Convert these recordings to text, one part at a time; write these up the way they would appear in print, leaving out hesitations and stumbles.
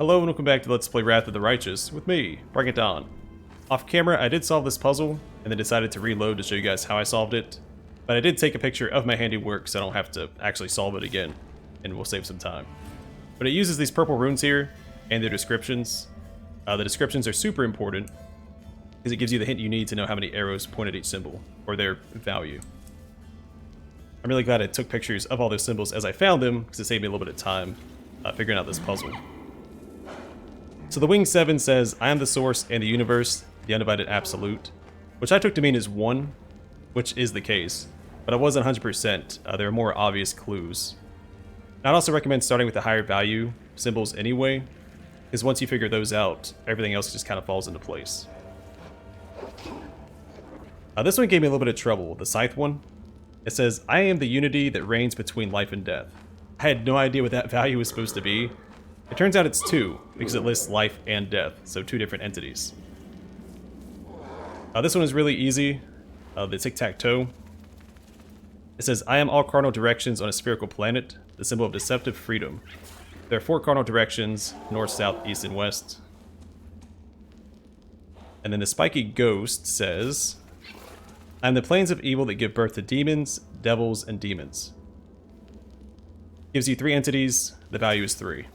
Hello and welcome back to Let's Play Wrath of the Righteous with me, Bring It On. Off camera, I did solve this puzzle, and then decided to reload to show you guys how I solved it. But I did take a picture of my handiwork so I don't have to actually solve it again, and we'll save some time. But it uses these purple runes here, and their descriptions. The descriptions are super important, because it gives you the hint you need to know how many arrows point at each symbol, or their value. I'm really glad I took pictures of all those symbols as I found them, because it saved me a little bit of time figuring out this puzzle. So the Wing 7 says, I am the source and the universe, the undivided absolute, which I took to mean is 1, which is the case, but I wasn't 100%. There are more obvious clues. I'd also recommend starting with the higher value symbols anyway, because once you figure those out, everything else just kind of falls into place. This one gave me a little bit of trouble, the Scythe one. It says, I am the unity that reigns between life and death. I had no idea what that value was supposed to be. It turns out it's 2, because it lists life and death, so 2 different entities. This one is really easy, the tic-tac-toe. It says, I am all cardinal directions on a spherical planet, the symbol of deceptive freedom. There are 4 cardinal directions, north, south, east, and west. And then the spiky ghost says, I am the planes of evil that give birth to demons, devils, and demons. Gives you 3 entities, the value is 3.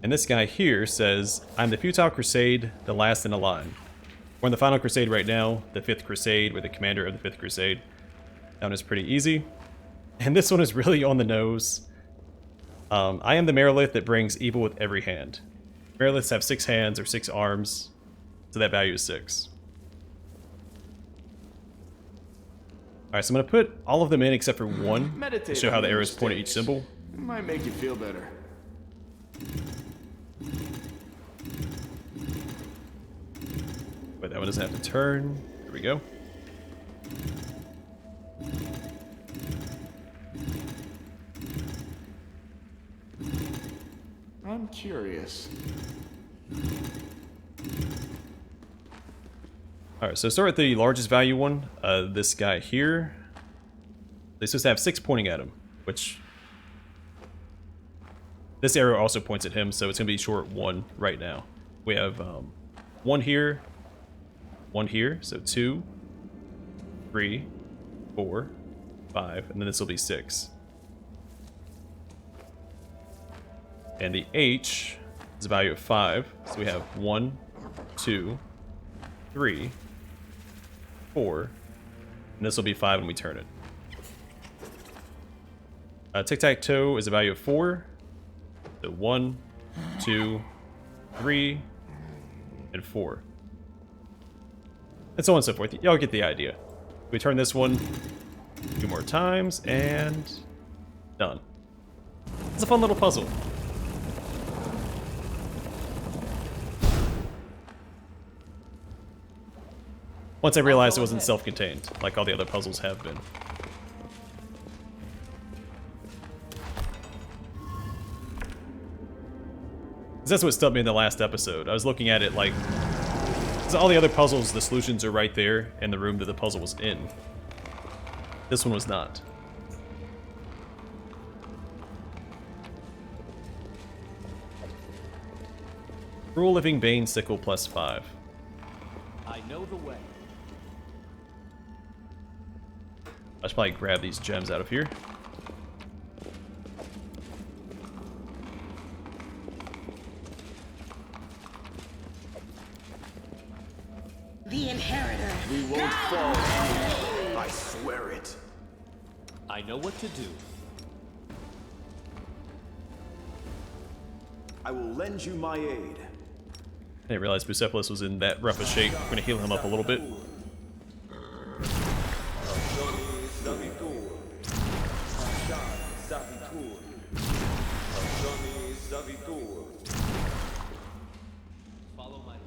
And this guy here says, I'm the futile crusade, the last in a line. We're in the final crusade right now, the 5th crusade, we're the commander of the 5th crusade. That one is pretty easy. And this one is really on the nose. I am the Merilith that brings evil with every hand. Meriliths have 6 hands or 6 arms, so that value is 6. Alright, so I'm going to put all of them in except for one to show how the arrows point at each symbol. It might make you feel better. But that one doesn't have to turn. Here we go. I'm curious. Alright, so start with the largest value one. This guy here. They're supposed to have 6 pointing at him, which... This arrow also points at him, so it's going to be short 1 right now. We have 1 here, 1 here, so 2, 3, 4, 5, and then this will be 6. And the H is a value of 5, so we have 1, 2, 3, 4, and this will be 5 when we turn it. Tic-tac-toe is a value of 4, so 1, 2, 3, and 4. And so on and so forth. Y'all get the idea. We turn this one 2 more times, and done. It's a fun little puzzle. Once I realized it wasn't self-contained, like all the other puzzles have been. That's what stumped me in the last episode. I was looking at it like... Because all the other puzzles, the solutions are right there in the room that the puzzle was in. This one was not. Cruel Living Bane Sickle plus 5. I know the way. I should probably grab these gems out of here. The inheritor. We won't fall. I swear it. I know what to do. I will lend you my aid. I didn't realize Bucephalus was in that rough a shape. We're gonna heal him up a little bit. Follow my lead.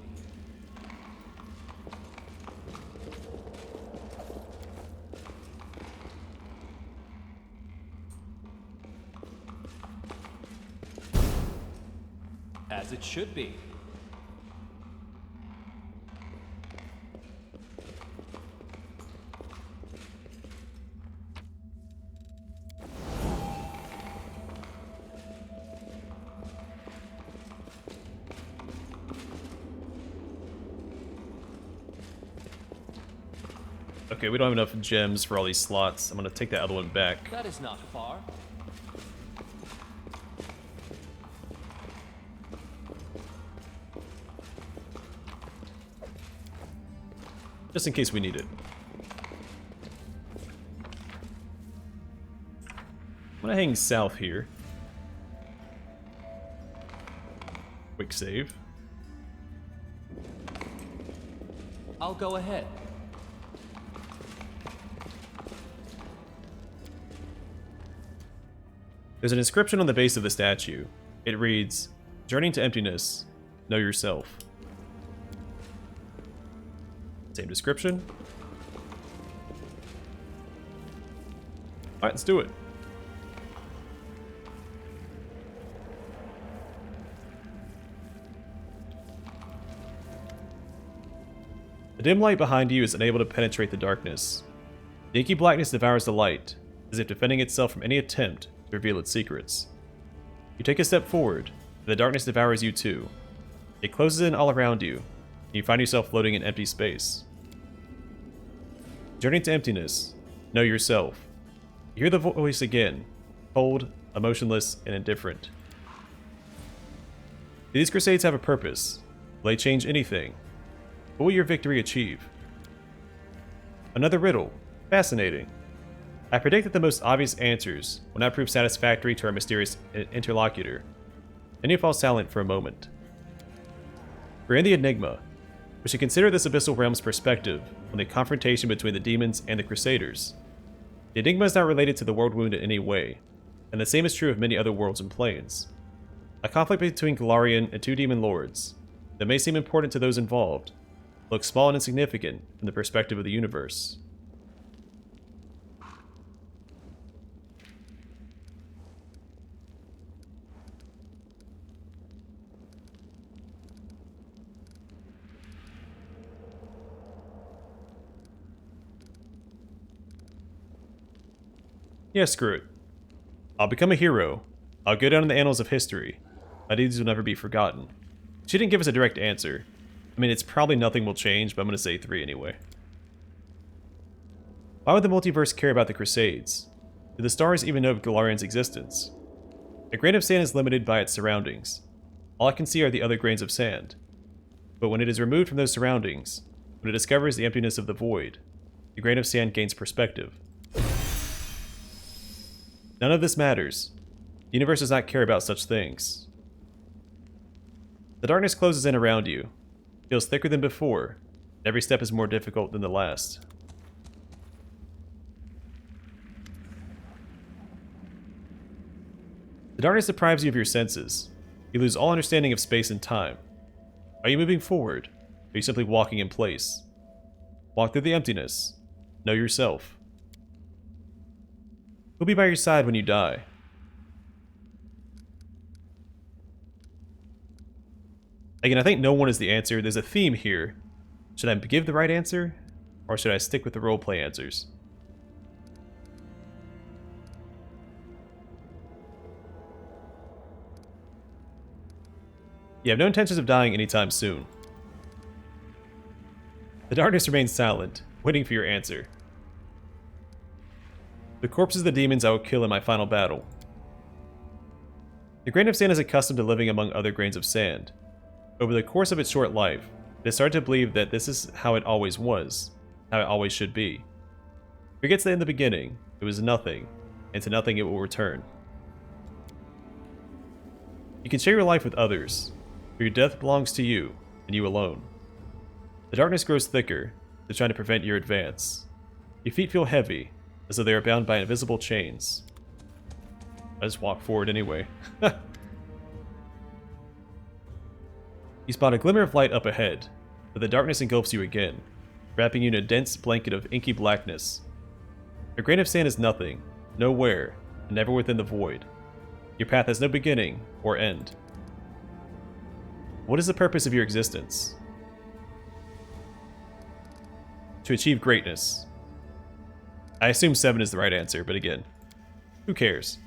As it should be. Okay, we don't have enough gems for all these slots. I'm gonna take that other one back. That is not far. Just in case we need it. I'm gonna hang south here. Quick save. I'll go ahead. There's an inscription on the base of the statue. It reads, "Journeying to emptiness, know yourself." Same description. Alright, let's do it. The dim light behind you is unable to penetrate the darkness. The inky blackness devours the light, as if defending itself from any attempt to reveal its secrets. You take a step forward, and the darkness devours you too. It closes in all around you, and you find yourself floating in empty space. Journey to emptiness. Know yourself. You hear the voice again, cold, emotionless, and indifferent. These crusades have a purpose. Will they change anything? What will your victory achieve? Another riddle. Fascinating. I predict that the most obvious answers will not prove satisfactory to our mysterious interlocutor. Then you fall silent for a moment. We're in the Enigma. We should consider this abyssal realm's perspective on the confrontation between the demons and the Crusaders. The Enigma is not related to the world wound in any way, and the same is true of many other worlds and planes. A conflict between Galarian and two demon lords that may seem important to those involved looks small and insignificant from the perspective of the universe. Yeah, screw it. I'll become a hero. I'll go down in the annals of history. My deeds will never be forgotten. She didn't give us a direct answer. I mean, it's probably nothing will change, but I'm going to say 3 anyway. Why would the multiverse care about the Crusades? Do the stars even know of Galarian's existence? A grain of sand is limited by its surroundings. All I can see are the other grains of sand. But when it is removed from those surroundings, when it discovers the emptiness of the void, the grain of sand gains perspective. None of this matters. The universe does not care about such things. The darkness closes in around you. It feels thicker than before. Every step is more difficult than the last. The darkness deprives you of your senses. You lose all understanding of space and time. Are you moving forward? Or are you simply walking in place? Walk through the emptiness. Know yourself. Who'll be by your side when you die? Again, I think no one is the answer. There's a theme here. Should I give the right answer? Or should I stick with the roleplay answers? You have no intentions of dying anytime soon. The darkness remains silent, waiting for your answer. The corpses of the demons I will kill in my final battle. The grain of sand is accustomed to living among other grains of sand. Over the course of its short life, it has started to believe that this is how it always was, how it always should be. It forgets that in the beginning, it was nothing, and to nothing it will return. You can share your life with others, but your death belongs to you, and you alone. The darkness grows thicker, to try to prevent your advance. Your feet feel heavy, as though they are bound by invisible chains. I just walk forward anyway. You spot a glimmer of light up ahead, but the darkness engulfs you again, wrapping you in a dense blanket of inky blackness. A grain of sand is nothing, nowhere, and never within the void. Your path has no beginning or end. What is the purpose of your existence? To achieve greatness. I assume 7 is the right answer, but again, who cares?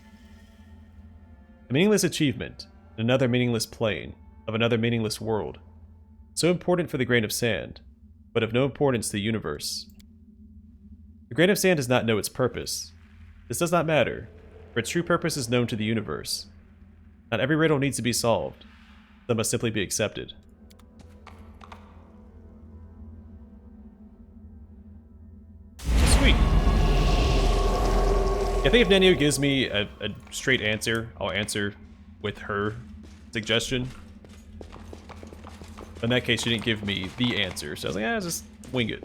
A meaningless achievement, in another meaningless plane, of another meaningless world. So important for the grain of sand, but of no importance to the universe. The grain of sand does not know its purpose. This does not matter, for its true purpose is known to the universe. Not every riddle needs to be solved. Some must simply be accepted. Sweet. I think if Nenio gives me a straight answer, I'll answer with her suggestion. In that case, she didn't give me the answer, so I was like, just wing it.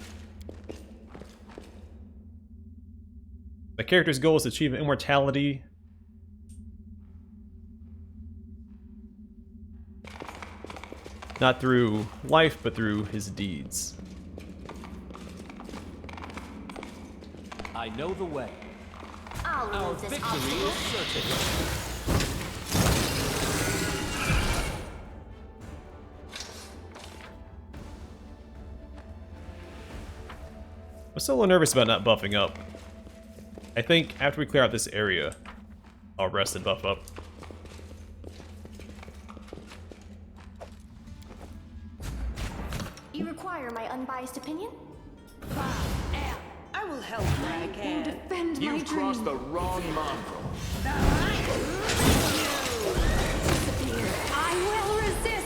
My character's goal is to achieve immortality. Not through life, but through his deeds. I know the way. I'll Our remove this victory obstacle. is certain. I'm still a little nervous about not buffing up. I think after we clear out this area, I'll rest and buff up. You require my unbiased opinion? I will help where I can. Defend my You've crossed the dream. wrong mongrel. I will resist.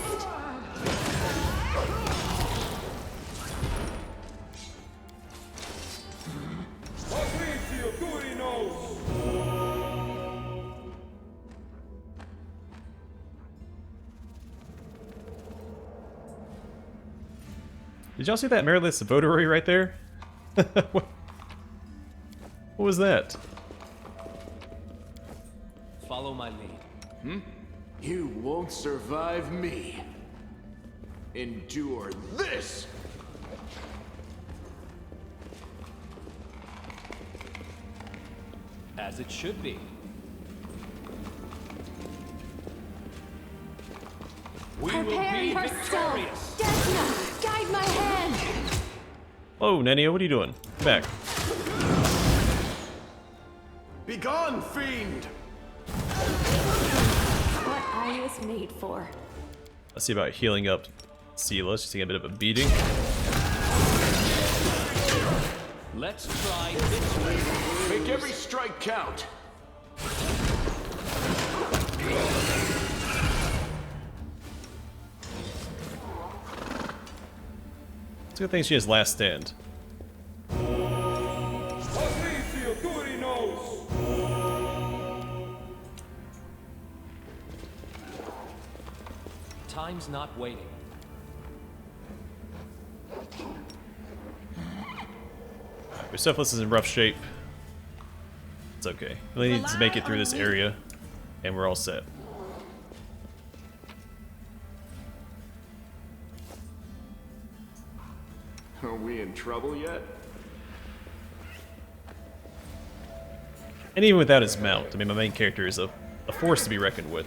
Did y'all see that mirrorless votary right there? What was that? Follow my lead. You won't survive me. Endure this! As it should be. We will Prepare be yourself. victorious. Desna, guide my hand. Oh, Nenio, what are you doing? Come back. Begone, fiend! What I was made for. Let's see about healing up Sela. She's taking a bit of a beating. Let's try this way. Make every strike count. It's a good thing she has last stand. Time's not waiting. Persepolis is in rough shape. It's okay. We only need to make it through this area, and we're all set. Are we in trouble yet? And even without his mount, I mean, my main character is a force to be reckoned with.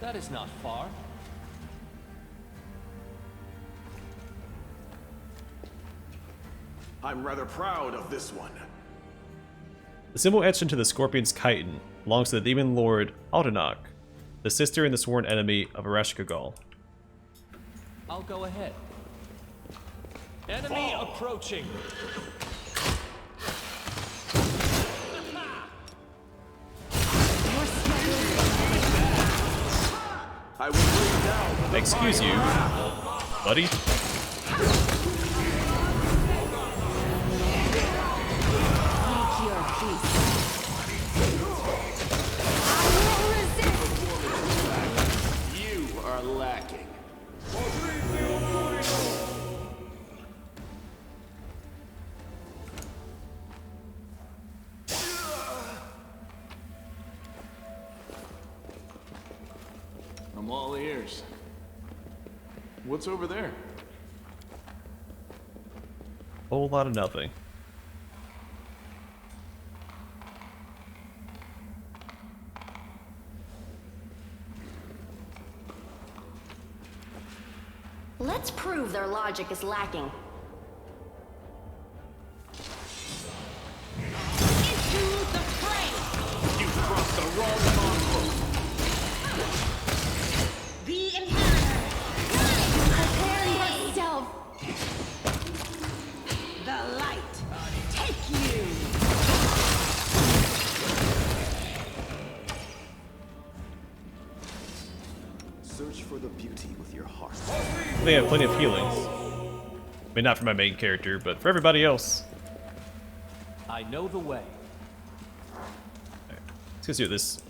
That is not far. I'm rather proud of this one. The symbol etched into the scorpion's chitin belongs to the demon lord Aldenok, the sister and the sworn enemy of Arashkagal. I'll go ahead. Enemy approaching. I will bring down the Excuse you, buddy. Make your peace. I will resist. You are lacking. I'm all ears. What's over there? Whole lot of nothing. Let's prove their logic is lacking. Into the fray! You crossed the wrong mongrel. The inheritor! Prepare yourself. they have plenty of healings. I mean, not for my main character, but for everybody else. I know the way. Alright, let's go see what this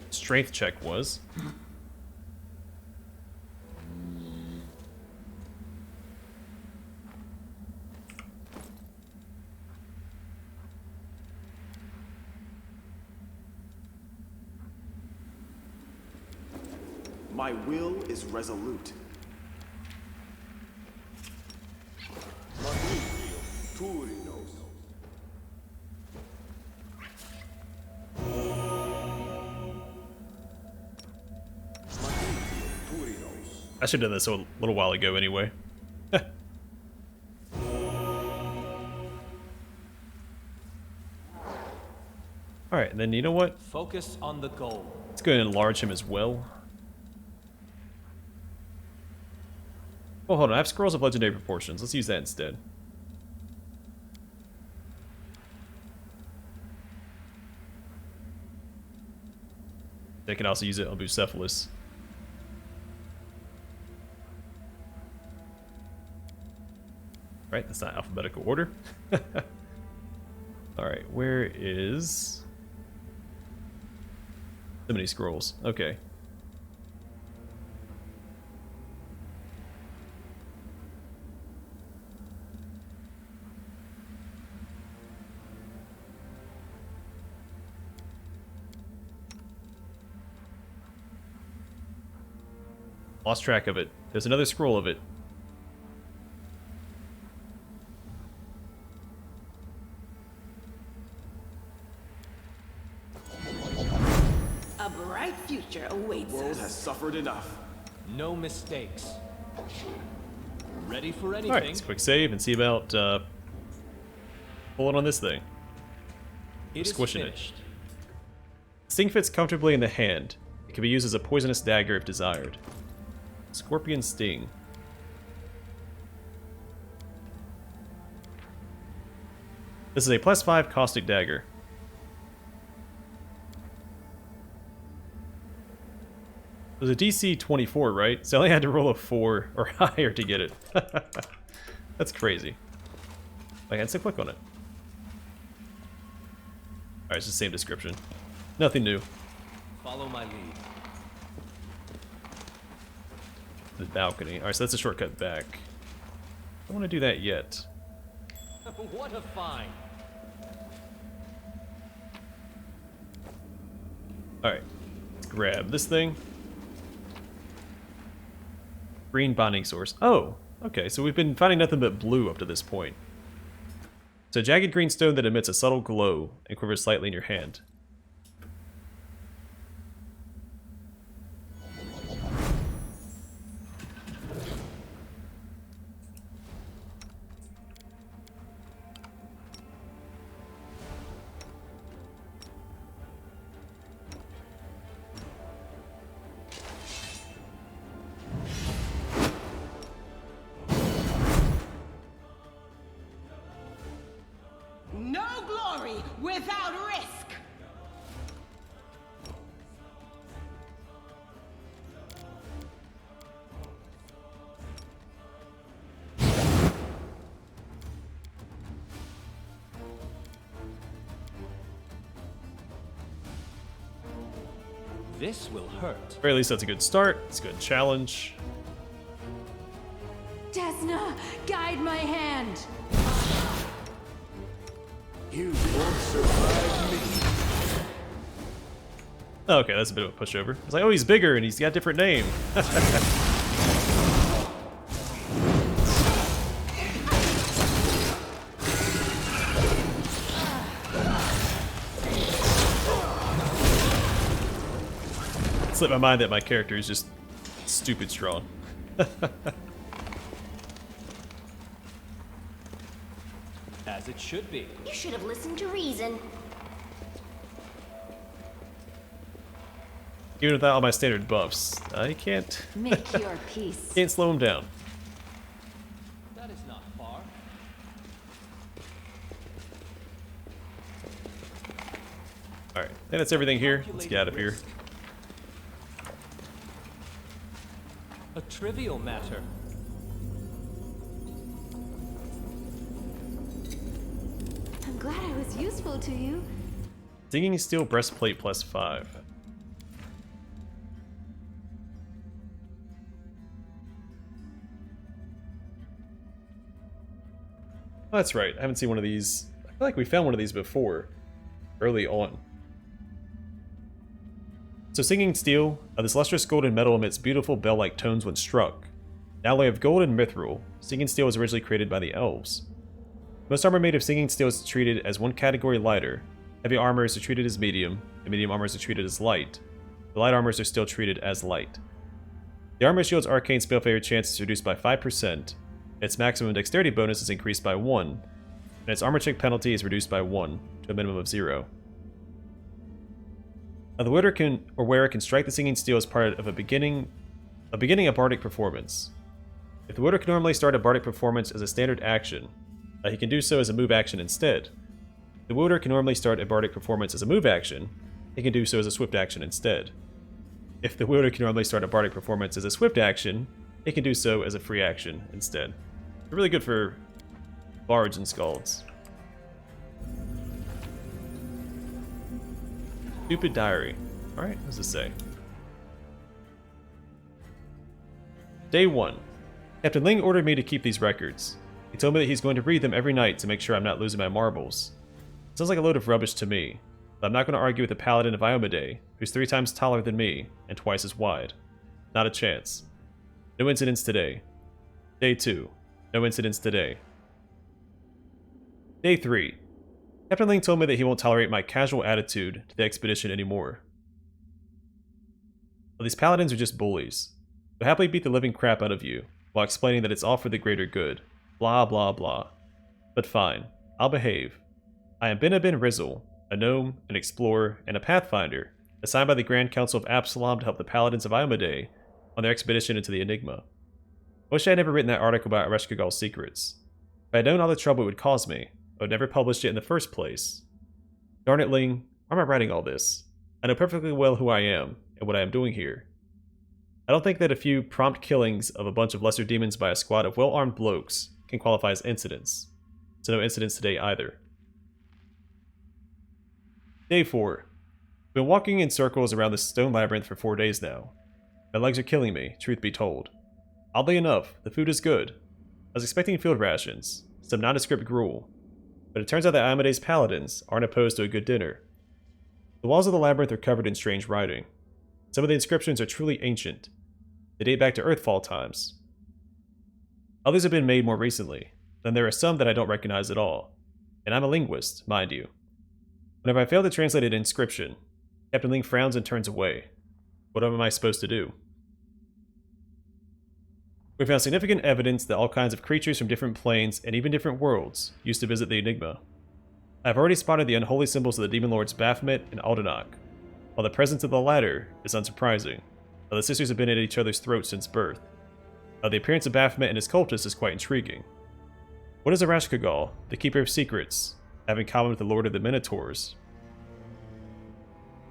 strength check was. My will is resolute. I should have done this a little while ago anyway. Alright, and then you know what? Focus on the goal. Let's go ahead and enlarge him as well. Oh, hold on. I have scrolls of legendary proportions. Let's use that instead. They can also use it on Bucephalus. Right, that's not alphabetical order. Alright, where is... So many scrolls. Okay. Lost track of it. There's another scroll of it. A bright future awaits The world us. has suffered enough. No mistakes. Ready for anything. Alright, let's quick save and see about pulling on this thing. It is Squishing it. finished. Sting fits comfortably in the hand. It can be used as a poisonous dagger if desired. Scorpion Sting. This is a +5 caustic dagger. It was a DC 24, right? So I only had to roll a 4 or higher to get it. That's crazy. I can still click on it. Alright, it's the same description. Nothing new. Follow my lead. The balcony. Alright, so that's a shortcut back. I don't want to do that yet. What a find. Alright, let's grab this thing. Green bonding source. Oh, okay, so we've been finding nothing but blue up to this point. It's a jagged green stone that emits a subtle glow and quivers slightly in your hand. No glory without risk. This will hurt. At the very least, that's a good start. It's a good challenge. Desna, guide my hand. You won't survive me. Okay, that's a bit of a pushover. It's like, oh, he's bigger and he's got a different name. It slipped my mind that my character is just stupid strong. As it should be. You should have listened to reason. Even without all my standard buffs, I can't Make your peace. can't slow him down. That is not far. Alright, I think that's everything here. Let's get out of here. A trivial matter. I'm glad I was useful to you. Singing Steel breastplate +5. Oh, that's right. I haven't seen one of these. I feel like we found one of these before, early on. So Singing Steel, this lustrous golden metal emits beautiful bell-like tones when struck. An alloy of gold and mithril, Singing Steel was originally created by the elves. Most armor made of Singing Steel is treated as one category lighter. Heavy armors are treated as medium, and medium armors are treated as light. The light armors are still treated as light. The armor shield's arcane spell failure chance is reduced by 5%, its maximum dexterity bonus is increased by 1, and its armor check penalty is reduced by 1, to a minimum of 0. Now, the wearer can strike the Singing Steel as part of beginning a bardic performance. If the wielder can normally start a bardic performance as a standard action, he can do so as a move action instead. If the wielder can normally start a bardic performance as a move action, he can do so as a swift action instead. If the wielder can normally start a bardic performance as a swift action, he can do so as a free action instead. They're really good for bards and skalds. Stupid diary. Alright, what does this say? Day 1. Captain Ling ordered me to keep these records. He told me that he's going to read them every night to make sure I'm not losing my marbles. Sounds like a load of rubbish to me, but I'm not going to argue with the paladin of Iomade, who's 3 times taller than me and twice as wide. Not a chance. No incidents today. Day 2. No incidents today. Day 3. Captain Ling told me that he won't tolerate my casual attitude to the expedition anymore. Well, these paladins are just bullies. They'll happily beat the living crap out of you, while explaining that it's all for the greater good. Blah blah blah. But fine, I'll behave. I am Ben Rizzle, a gnome, an explorer, and a Pathfinder, assigned by the Grand Council of Absalom to help the paladins of Iomade on their expedition into the Enigma. I wish I had never written that article about Ereshkigal's secrets. If I had known all the trouble it would cause me, I would never published it in the first place. Darn it, Ling, why am I writing all this? I know perfectly well who I am, and what I am doing here. I don't think that a few prompt killings of a bunch of lesser demons by a squad of well-armed blokes can qualify as incidents. So no incidents today either. Day 4. I've been walking in circles around this stone labyrinth for 4 days now. My legs are killing me, truth be told. Oddly enough, the food is good. I was expecting field rations, some nondescript gruel, but it turns out that Iomade's paladins aren't opposed to a good dinner. The walls of the labyrinth are covered in strange writing. Some of the inscriptions are truly ancient. They date back to Earthfall times. Others have been made more recently, then there are some that I don't recognize at all. And I'm a linguist, mind you. Whenever I fail to translate an inscription, Captain Ling frowns and turns away. What am I supposed to do? We found significant evidence that all kinds of creatures from different planes and even different worlds used to visit the Enigma. I have already spotted the unholy symbols of the Demon Lords Baphomet and Aldenach. While the presence of the latter is unsurprising, the sisters have been at each other's throats since birth. The appearance of Baphomet and his cultists is quite intriguing. What does Ereshkigal, the Keeper of Secrets, have in common with the Lord of the Minotaurs?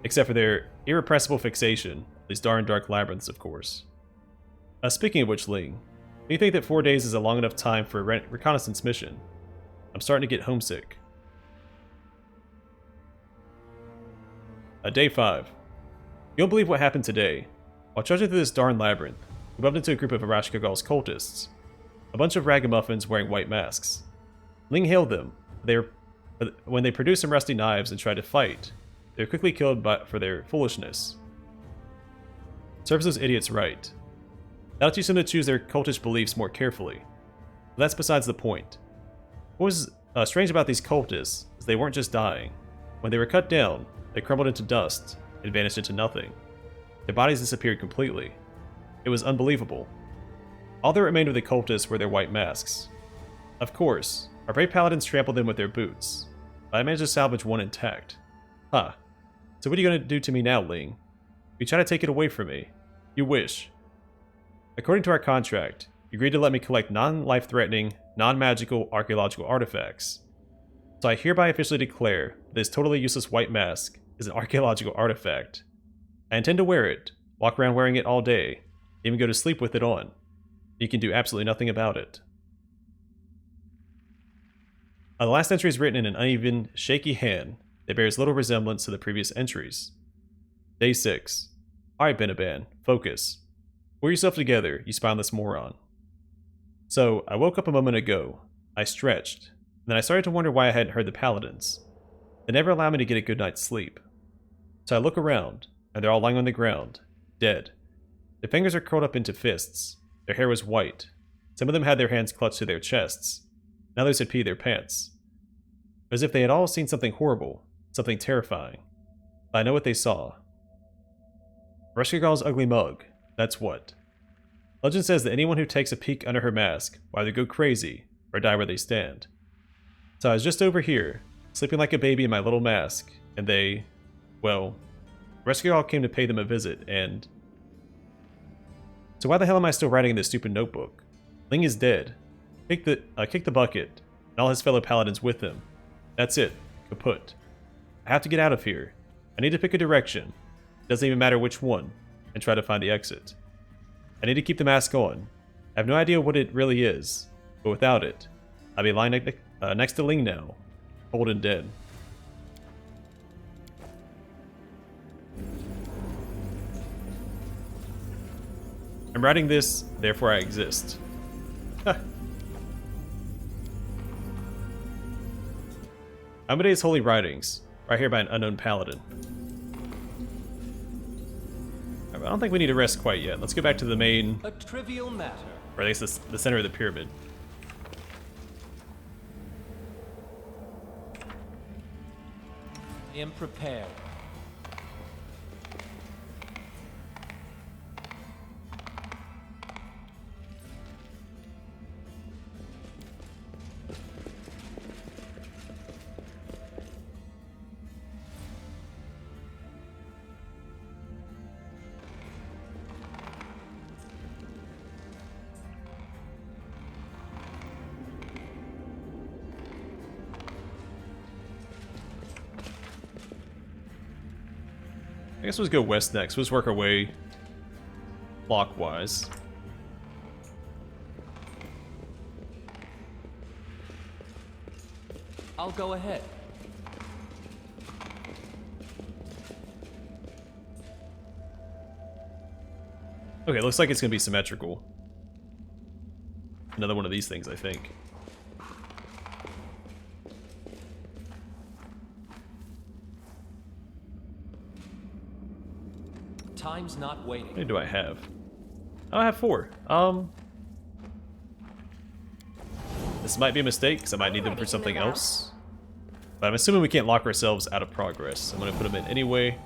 Except for their irrepressible fixation, these darn dark labyrinths, of course. Speaking of which, Ling, do you think that 4 days is a long enough time for a reconnaissance mission? I'm starting to get homesick. Day 5. You don't believe what happened today. While trudging through this darn labyrinth, we bumped into a group of Ereshkigal's cultists. A bunch of ragamuffins wearing white masks. Ling hailed them. When they produced some rusty knives and tried to fight, they were quickly killed for their foolishness. Serves those idiots right. That'll teach them to choose their cultish beliefs more carefully. But that's besides the point. What was strange about these cultists is they weren't just dying. When they were cut down, they crumbled into dust and vanished into nothing. Their bodies disappeared completely. It was unbelievable. All that remained of the cultists were their white masks. Of course, our brave paladins trampled them with their boots, but I managed to salvage one intact. Huh. So what are you going to do to me now, Ling? You try to take it away from me. You wish. According to our contract, you agreed to let me collect non-life-threatening, non-magical archaeological artifacts. So I hereby officially declare that this totally useless white mask is an archaeological artifact. I intend to wear it, walk around wearing it all day, Even go to sleep with it on. You can do absolutely nothing about it. The last entry is written in an uneven, shaky hand that bears little resemblance to the previous entries. Day 6. Alright, Benaban, focus. Pull yourself together, you spineless moron. So, I woke up a moment ago. I stretched. Then I started to wonder why I hadn't heard the paladins. They never allow me to get a good night's sleep. So I look around, and they're all lying on the ground, dead. Their fingers are curled up into fists. Their hair was white. Some of them had their hands clutched to their chests. And others had peed their pants. As if they had all seen something horrible, something terrifying. But I know what they saw. Reshkigal's ugly mug, that's what. Legend says that anyone who takes a peek under her mask will either go crazy or die where they stand. So I was just over here, sleeping like a baby in my little mask, and they, well, Reshkigal came to pay them a visit, and... So why the hell am I still writing in this stupid notebook? Ling is dead. Kick the bucket, and all his fellow paladins with him. That's it. Kaput. I have to get out of here. I need to pick a direction. Doesn't even matter which one, and try to find the exit. I need to keep the mask on. I have no idea what it really is, but without it, I'll be lying next to Ling now, cold and dead. I'm writing this, therefore I exist. Amadeus' Holy Writings, right here by an unknown paladin. I don't think we need to rest quite yet. Let's go back to the main, A trivial matter. or at least the center of the pyramid. I am prepared. I guess let's go west next. Let's work our way clockwise. I'll go ahead. Okay, looks like it's gonna be symmetrical. Another one of these things, I think. Time's not waiting. How many do I have? Oh, I have 4. This might be a mistake, because I might need them for something else. But I'm assuming we can't lock ourselves out of progress. I'm going to put them in anyway.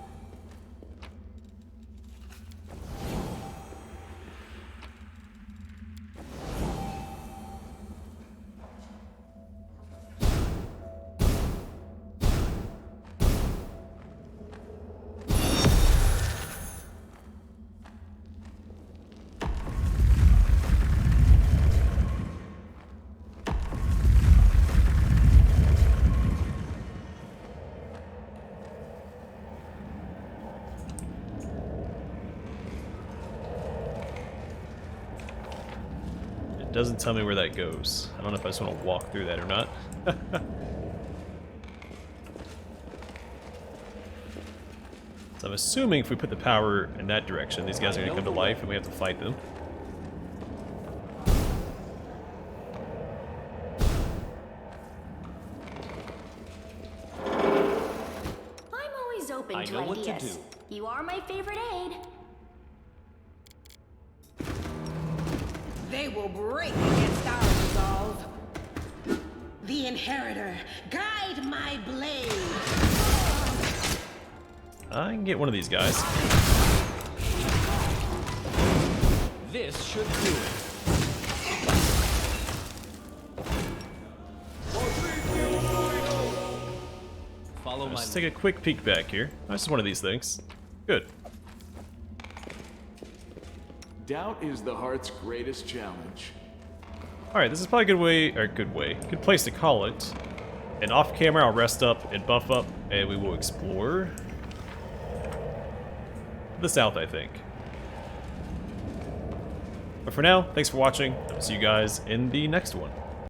Doesn't tell me where that goes. I don't know if I just want to walk through that or not. So I'm assuming if we put the power in that direction, these guys are going to come to life and we have to fight them. I'm always open I to know what to ideas. do. You are my favorite aide. They will break against our resolve. The Inheritor, guide my blade. I can get one of these guys. This should do it. Follow my Let's take a quick peek back here. Oh, this is one of these things. Good. Doubt is the heart's greatest challenge. Alright, this is probably a good place to call it. And off camera, I'll rest up and buff up, and we will explore the south, I think. But for now, thanks for watching. I'll see you guys in the next one.